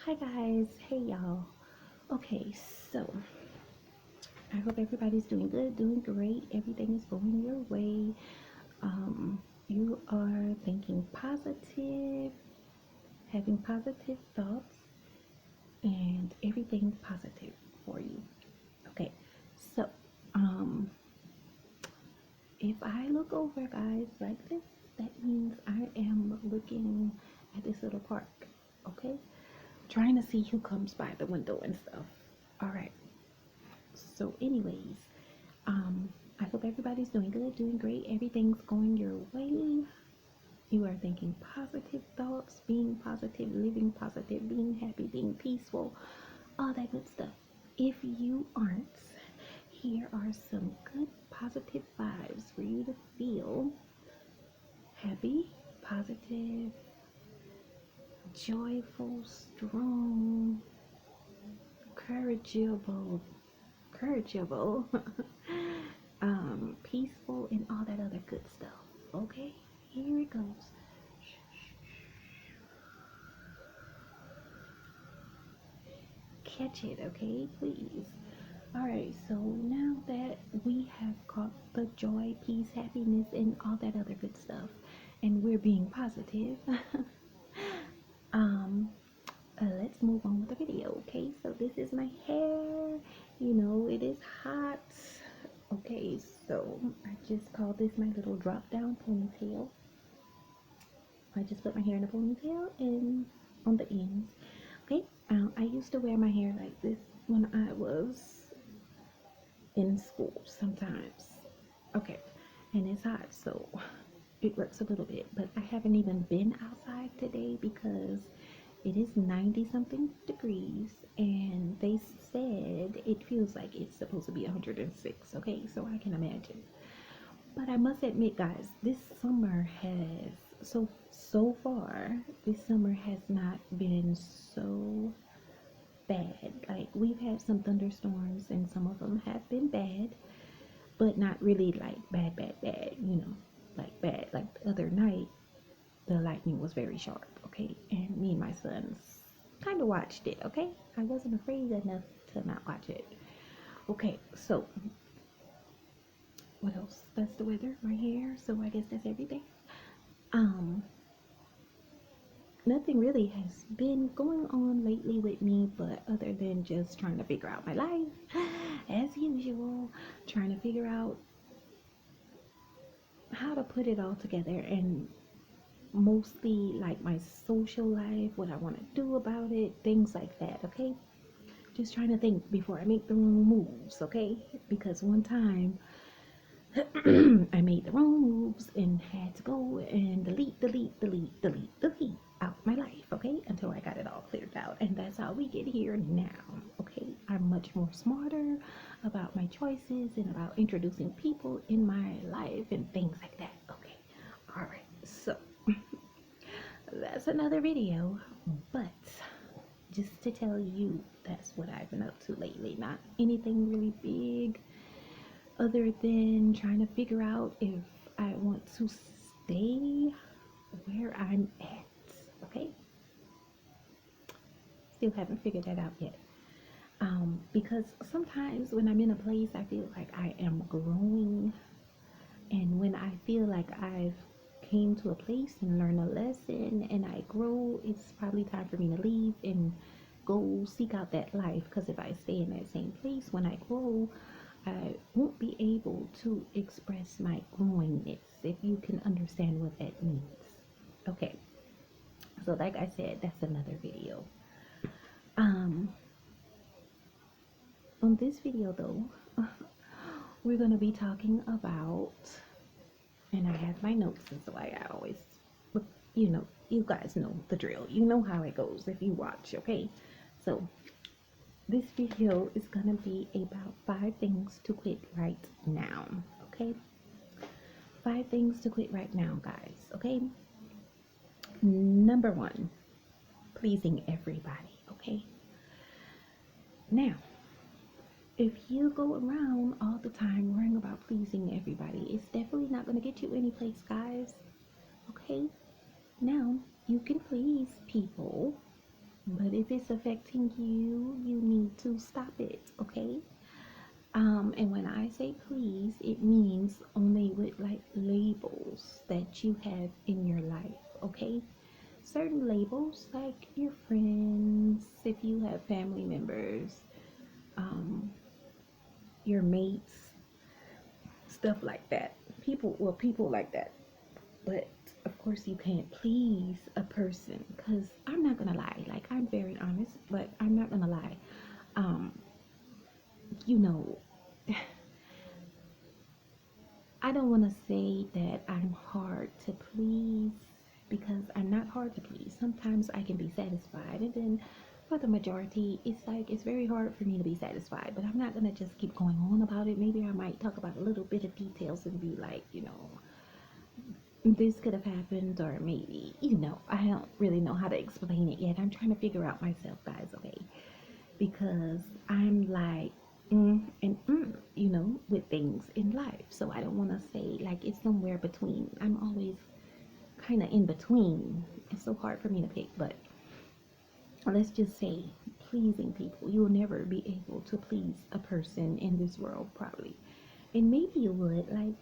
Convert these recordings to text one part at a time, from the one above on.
Hi guys, hey y'all. Okay, so I hope everybody's doing good, doing great. Everything is going your way. You are thinking positive, having positive thoughts, and everything's positive for you. Okay, so um, if I look over, guys, like this, that means I am looking at this little park. Okay, trying to see who comes by the window and stuff. All right. So, anyways, I hope everybody's doing good, doing great. Everything's going your way. You are thinking positive thoughts, being positive, living positive, being happy, being peaceful, all that good stuff. If you aren't, here are some good positive vibes for you to feel happy, positive, joyful, strong, courageable, peaceful, and all that other good stuff. Okay, here it goes. Catch it, okay, please. All right, so now that we have caught the joy, peace, happiness, and all that other good stuff, and we're being positive, um, let's move on with the video. Okay, so this is my hair. You know, it is hot. Okay, so I just call this my little drop down ponytail. I just put my hair in a ponytail and on the ends. Okay, I used to wear my hair like this when I was in school sometimes. Okay, and it's hot, so it works a little bit, but I haven't even been outside today because it is 90 something degrees and they said it feels like it's supposed to be 106. Okay, so I can imagine. But I must admit, guys, this summer has so far this summer has not been so bad. Like, we've had some thunderstorms and some of them have been bad, but not really like bad, you know, like bad. Like the other night, the lightning was very sharp, okay? And me and my sons kind of watched it, okay? I wasn't afraid enough to not watch it. Okay, so what else? That's the weather, my hair. So I guess that's everything. Um, Nothing really has been going on lately with me, but other than just trying to figure out my life, as usual, trying to figure out how to put it all together, and mostly like my social life, what I want to do about it, things like that, okay? Just trying to think before I make the wrong moves, okay? Because one time I made the wrong moves and had to go and delete out my life, okay? Until I got it all cleared out. And that's how we get here now, okay? I'm much more smarter about my choices and about introducing people in my life and things like that, okay? All right, so that's another video, but just to tell you, that's what I've been up to lately. Not anything really big, other than trying to figure out if I want to stay where I'm at. Okay, still haven't figured that out yet. Because sometimes when I'm in a place, I feel like I am growing, and when I feel like I've came to a place and learned a lesson and I grow, it's probably time for me to leave and go seek out that life. Because if I stay in that same place, when I grow, I won't be able to express my growingness, if you can understand what that means. Okay, so like I said, that's another video. Um, on this video though, we're gonna be talking about, and I have my notes, and so I always, you know, you guys know the drill. You know how it goes if you watch, okay? So this video is gonna be about 5 things to quit right now, okay? 5 things to quit right now, guys, okay? Number 1, pleasing everybody, okay? Now, if you go around all the time worrying about pleasing everybody, it's definitely not going to get you any place, guys, okay? Now, you can please people, but if it's affecting you, you need to stop it, okay? And when I say please, it means only with like labels that you have in your life, okay? Certain labels, like your friends, if you have family members, um, your mates, stuff like that. People like that. But of course, you can't please a person, because I'm not gonna lie. Like, I'm very honest, but I'm not gonna lie. Um, you know, I don't want to say that I'm hard to please, because I'm not hard to please. Sometimes I can be satisfied, and then for the majority, it's like it's very hard for me to be satisfied. But I'm not gonna just keep going on about it. Maybe I might talk about a little bit of details and be like, this could have happened, or maybe, I don't really know how to explain it yet. I'm trying to figure out myself, guys, okay? Because I'm like, with things in life. So I don't want to say like it's somewhere between. I'm always kind of in between. It's so hard for me to pick, but let's just say pleasing people. You will never be able to please a person in this world, probably. And maybe you would, like,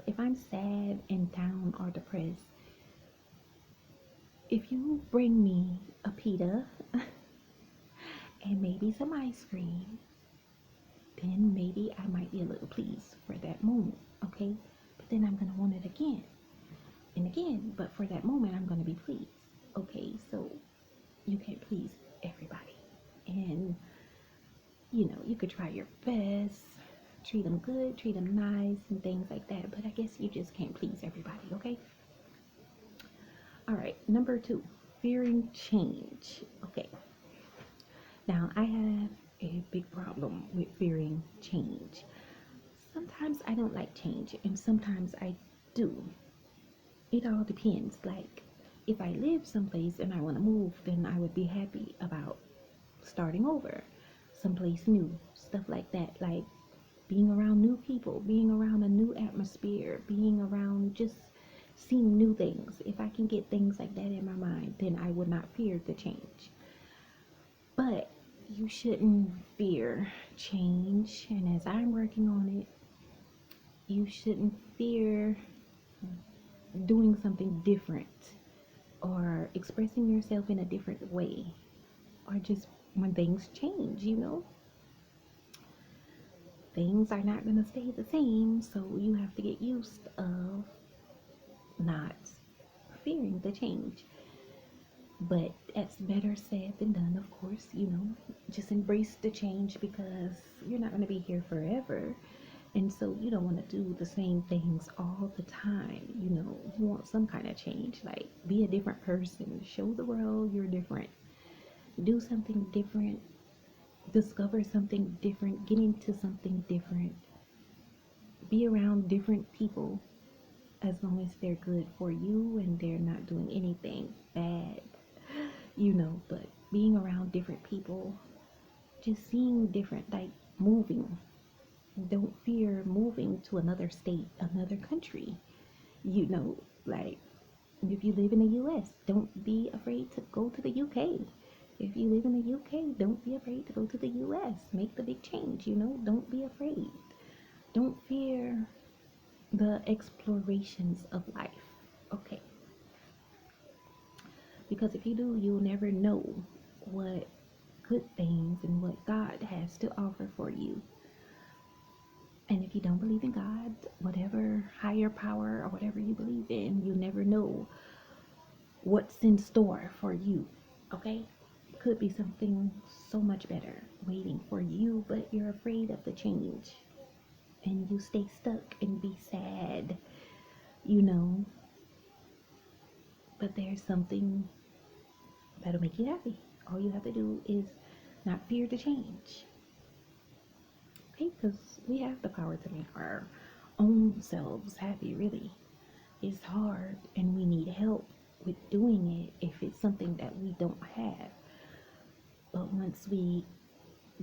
if I'm sad and down or depressed, if you bring me a pita and maybe some ice cream, then maybe I might be a little pleased for that moment, okay? But then I'm gonna want it again and again, but for that moment, I'm gonna be pleased, okay? So you can't please everybody, and you could try your best, treat them good, treat them nice, and things like that, but I guess you just can't please everybody, okay? All right, number 2, fearing change. Okay, now I have a big problem with fearing change. Sometimes I don't like change, and sometimes I do. It all depends. Like, if I live someplace and I want to move, then I would be happy about starting over, someplace new, stuff like that. Like being around new people, being around a new atmosphere, being around just seeing new things. If I can get things like that in my mind, then I would not fear the change. But you shouldn't fear change, and as I'm working on it, you shouldn't fear doing something different or expressing yourself in a different way, or just when things change, things are not going to stay the same, so you have to get used of not fearing the change. But that's better said than done, of course. Just embrace the change, because you're not going to be here forever. And so you don't want to do the same things all the time. You want some kind of change, like be a different person, show the world you're different, do something different, discover something different, get into something different, be around different people, as long as they're good for you and they're not doing anything bad, but being around different people, just seeing different, like moving. Don't fear moving to another state, another country. Like if you live in the US, don't be afraid to go to the UK. If you live in the UK, don't be afraid to go to the US. Make the big change, don't be afraid. Don't fear the explorations of life, okay? Because if you do, you'll never know what good things and what God has to offer for you. And if you don't believe in God, whatever higher power or whatever you believe in, you never know what's in store for you, okay? Could be something so much better waiting for you, but you're afraid of the change. And you stay stuck and be sad, But there's something that'll make you happy. All you have to do is not fear the change. Okay, because we have the power to make our own selves happy, really. It's hard, and we need help with doing it if it's something that we don't have. But once we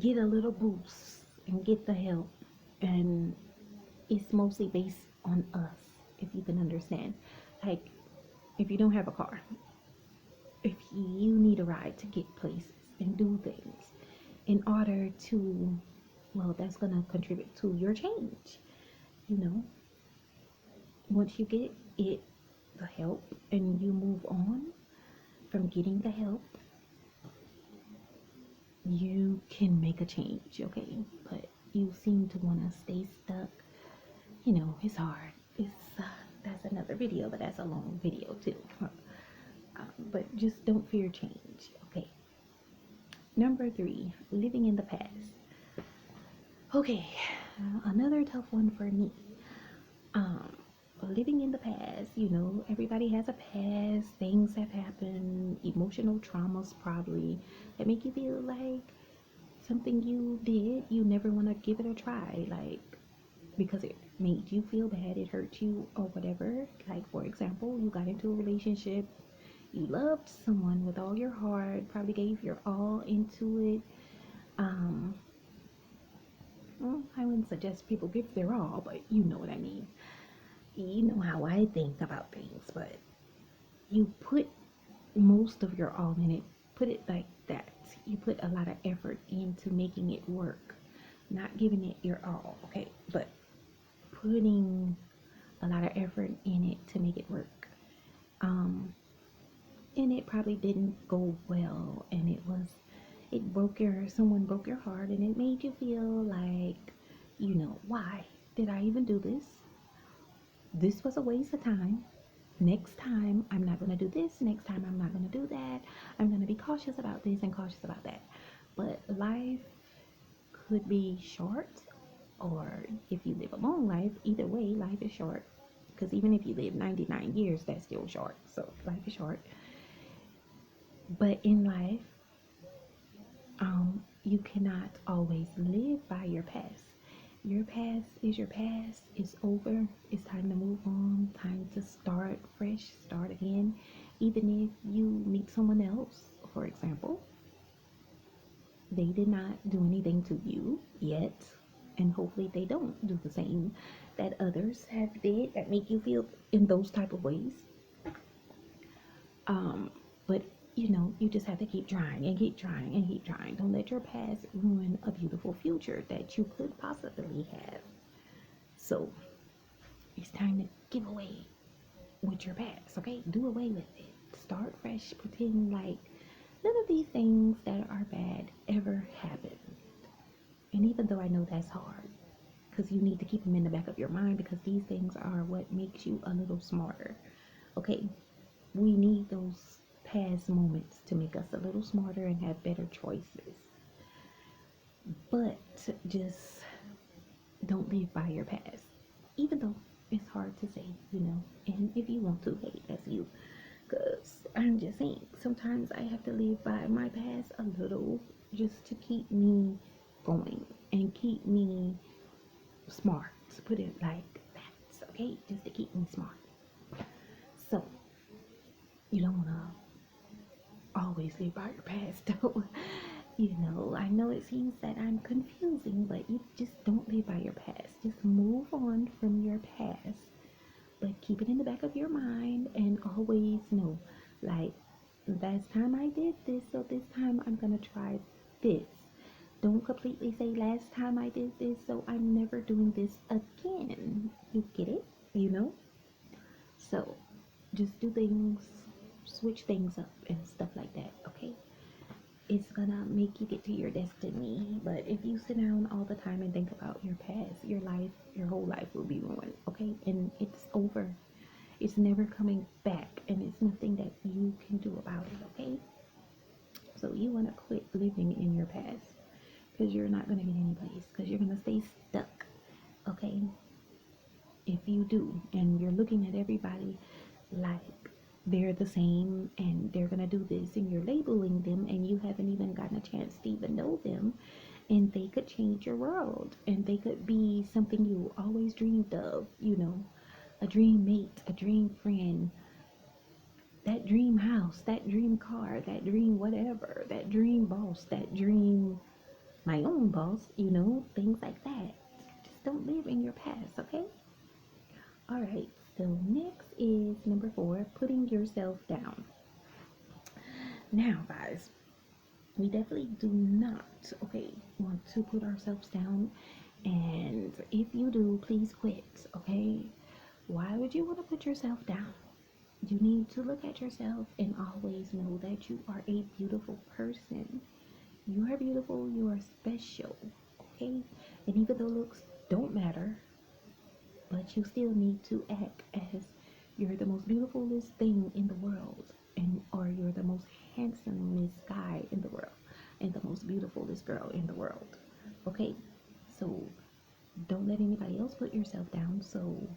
get a little boost and get the help, and it's mostly based on us, if you can understand. Like, if you don't have a car, if you need a ride to get places, and do things in order to, well, that's going to contribute to your change. You know, once you get it, the help, and you move on from getting the help, you can make a change, okay? But you seem to want to stay stuck. You know, it's hard. That's another video, but that's a long video too. But just don't fear change, okay? Number 3, living in the past. Okay, another tough one for me. Um, Living in the past, you know, everybody has a past. Things have happened, emotional traumas probably that make you feel like something you did, you never want to give it a try, like because it made you feel bad, it hurt you, or whatever. Like, for example, you got into a relationship, you loved someone with all your heart, probably gave your all into it. Um, well, I wouldn't suggest people give their all, but you know what I mean. You know how I think about things, but you put most of your all in it. Put it like that. You put a lot of effort into making it work, not giving it your all, okay? But putting a lot of effort in it to make it work. And it probably didn't go well, and someone broke your heart, and it made you feel like, you know, why did I even do this? This was a waste of time. Next time I'm not going to do this. Next time I'm not going to do that. I'm going to be cautious about this and cautious about that. But life could be short, or if you live a long life, either way, life is short. Because even if you live 99 years, that's still short. So life is short. But in life, you cannot always live by your past. Your past is your past. It's over. It's time to move on. Time to start fresh, start again. Even if you meet someone else, for example, they did not do anything to you yet, and hopefully they don't do the same that others have did that make you feel in those type of ways. But you know, you just have to keep trying and keep trying and keep trying. Don't let your past ruin a beautiful future that you could possibly have. So it's time to give away with your past, okay? Do away with it. Start fresh. Pretend like none of these things that are bad ever happened. And even though I know that's hard, because you need to keep them in the back of your mind, because these things are what makes you a little smarter, okay? We need those past moments to make us a little smarter and have better choices. But just don't live by your past, even though it's hard to say, you know. And if you want to, hey, that's you. Because I'm just saying, sometimes I have to live by my past a little just to keep me going and keep me smart. To put it like that, okay? Just to keep me smart. So, you don't want to always live by your past, though. You know, I know it seems that I'm confusing, but you just don't live by your past. Just move on from your past, but keep it in the back of your mind and always know, like, last time I did this, so this time I'm gonna try this. Don't completely say last time I did this, so I'm never doing this again. You get it? You know? So just do things, switch things up and stuff like that, okay? It's gonna make you get to your destiny. But if you sit down all the time and think about your past, your life, your whole life will be ruined, okay? And it's over. It's never coming back, and it's nothing that you can do about it, okay? So you want to quit living in your past, because you're not going to get any place, because you're going to stay stuck, okay? If you do, and you're looking at everybody like they're the same and they're going to do this, and you're labeling them, and you haven't even gotten a chance to even know them, and they could change your world, and they could be something you always dreamed of, you know, a dream mate, a dream friend, that dream house, that dream car, that dream whatever, that dream boss, that dream my own boss, you know, things like that. Just don't live in your past, okay? All right, so next is number 4, putting yourself down. Now, guys, We definitely do not, okay, want to put ourselves down. And if you do, please quit, okay? Why would you want to put yourself down? You need to look at yourself and always know that you are a beautiful person. You are beautiful, you are special, okay? And even though looks don't matter, but you still need to act as you're the most beautifulest thing in the world, and or you're the most handsomest guy in the world, and the most beautifulest girl in the world. Okay, so don't let anybody else put yourself down. So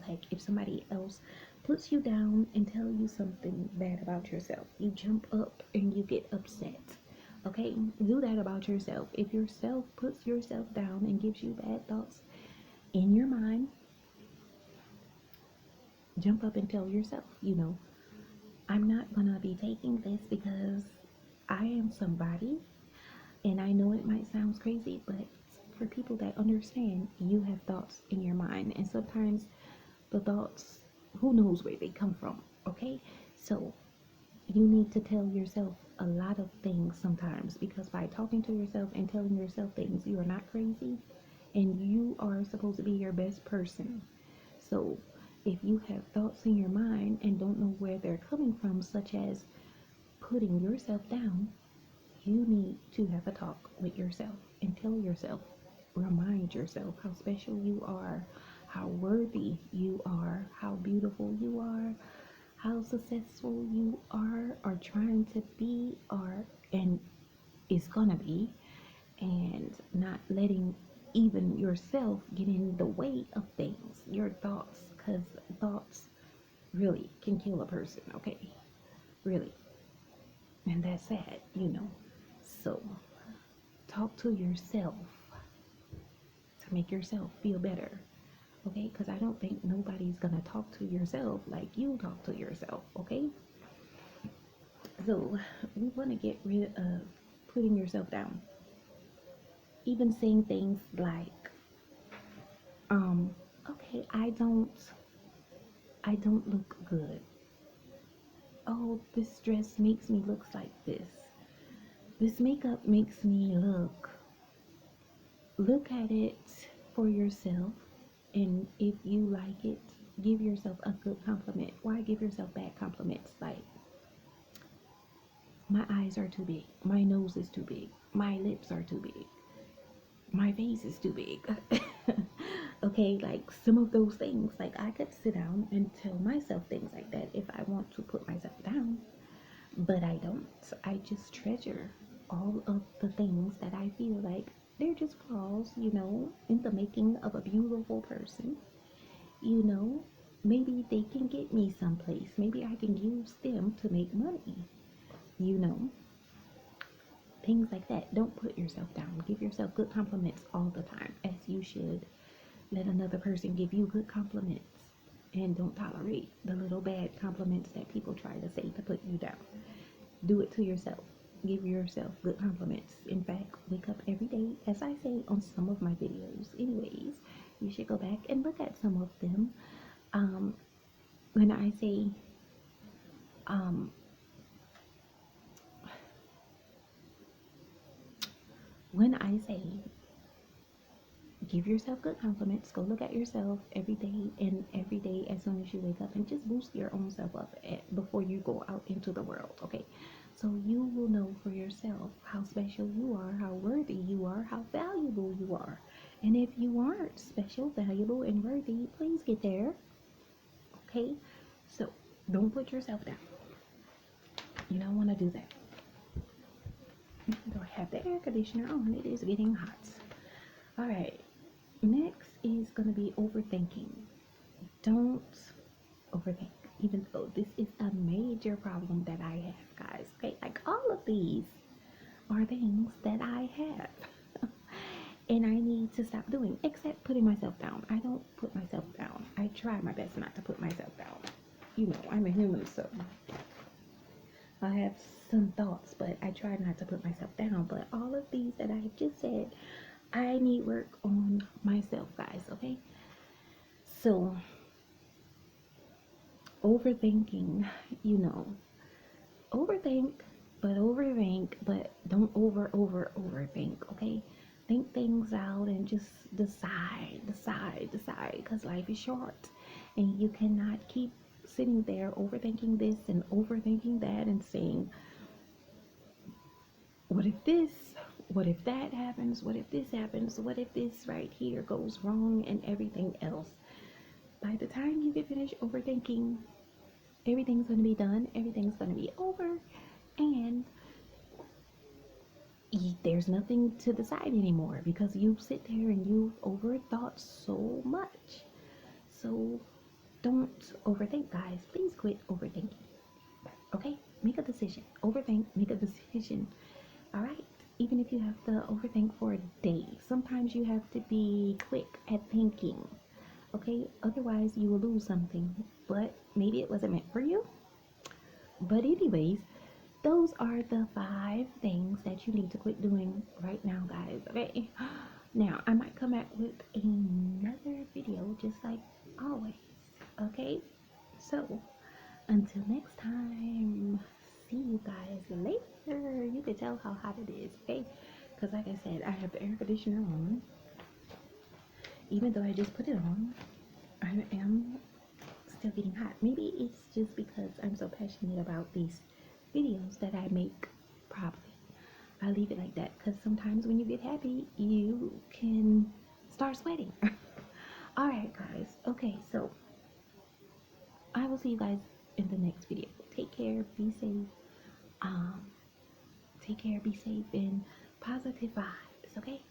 like if somebody else puts you down and tell you something bad about yourself, you jump up and you get upset. Okay, do that about yourself. If yourself puts yourself down and gives you bad thoughts in your mind, jump up and tell yourself, I'm not gonna be taking this because I am somebody, and I know it might sound crazy, but for people that understand, you have thoughts in your mind, and sometimes the thoughts, who knows where they come from, okay? So you need to tell yourself a lot of things sometimes, because by talking to yourself and telling yourself things, you are not crazy, and you are supposed to be your best person. So if you have thoughts in your mind and don't know where they're coming from, such as putting yourself down, you need to have a talk with yourself and tell yourself, remind yourself how special you are, how worthy you are, how beautiful you are, how successful you are trying to be, or and is gonna be, and not letting even yourself get in the way of things, your thoughts, because thoughts really can kill a person, okay? Really. And that's sad. So talk to yourself to make yourself feel better, okay? Because I don't think nobody's gonna talk to yourself like you talk to yourself, okay? So we want to get rid of putting yourself down. Even saying things like, um, okay, I don't look good. Oh, this dress makes me look like this. This makeup makes me look. Look at it for yourself, and if you like it, give yourself a good compliment. Why give yourself bad compliments? Like, my eyes are too big, my nose is too big, my lips are too big, my face is too big. Okay, like some of those things, like I could sit down and tell myself things like that if I want to put myself down, but I don't. I just treasure all of the things that I feel like they're just flaws, in the making of a beautiful person. you know Maybe they can get me someplace, maybe I can use them to make money, you know things like that. Don't put yourself down. Give yourself good compliments all the time, as you should let another person give you good compliments. And don't tolerate the little bad compliments that people try to say to put you down. Do it to yourself. Give yourself good compliments. In fact, wake up every day, as I say on some of my videos. Anyways, you should go back and look at some of them. Um, when I say, um, when I say give yourself good compliments. Go look at yourself every day, and every day as soon as you wake up, and just boost your own self up before you go out into the world, okay? So you will know for yourself how special you are, how worthy you are, how valuable you are. And if you aren't special, valuable, and worthy, please get there, okay? So don't put yourself down. You don't want to do that. Do I have the air conditioner on? It is getting hot. All right. Next is going to be overthinking. Don't overthink, even though this is a major problem that I have, guys. Okay, like all of these are things that I have. And I need to stop doing, except putting myself down. I don't put myself down. I try my best not to put myself down. I'm a human, so I have some thoughts, but I try not to put myself down. But all of these that I just said, I need work on myself, guys, okay? So, overthinking, overthink. but overthink, but don't overthink, okay? Think things out and just decide, because life is short and you cannot keep sitting there overthinking this and overthinking that and saying, what if this? What if that happens? What if this happens? What if this right here goes wrong and everything else? By the time you get finished overthinking, everything's going to be done, everything's going to be over, and there's nothing to decide anymore because you sit there and you've overthought so much. So don't overthink, guys. Please quit overthinking. Okay? Make a decision. Overthink, make a decision. All right? Even if you have to overthink for a day, sometimes you have to be quick at thinking. Okay? Otherwise, you will lose something. But maybe it wasn't meant for you. But, anyways, those are the 5 things that you need to quit doing right now, guys. Okay? Now, I might come back with another video just like always. Okay? So, until next time, see you guys later. You can tell how hot it is, okay? Because, like I said, I have the air conditioner on. Even though I just put it on, I am still getting hot. Maybe it's just because I'm so passionate about these videos that I make. Probably I leave it like that because sometimes when you get happy you can start sweating. All right, guys. Okay, so I will see you guys in the next video. Take care, be safe, um take care, be safe, and positive vibes. Okay,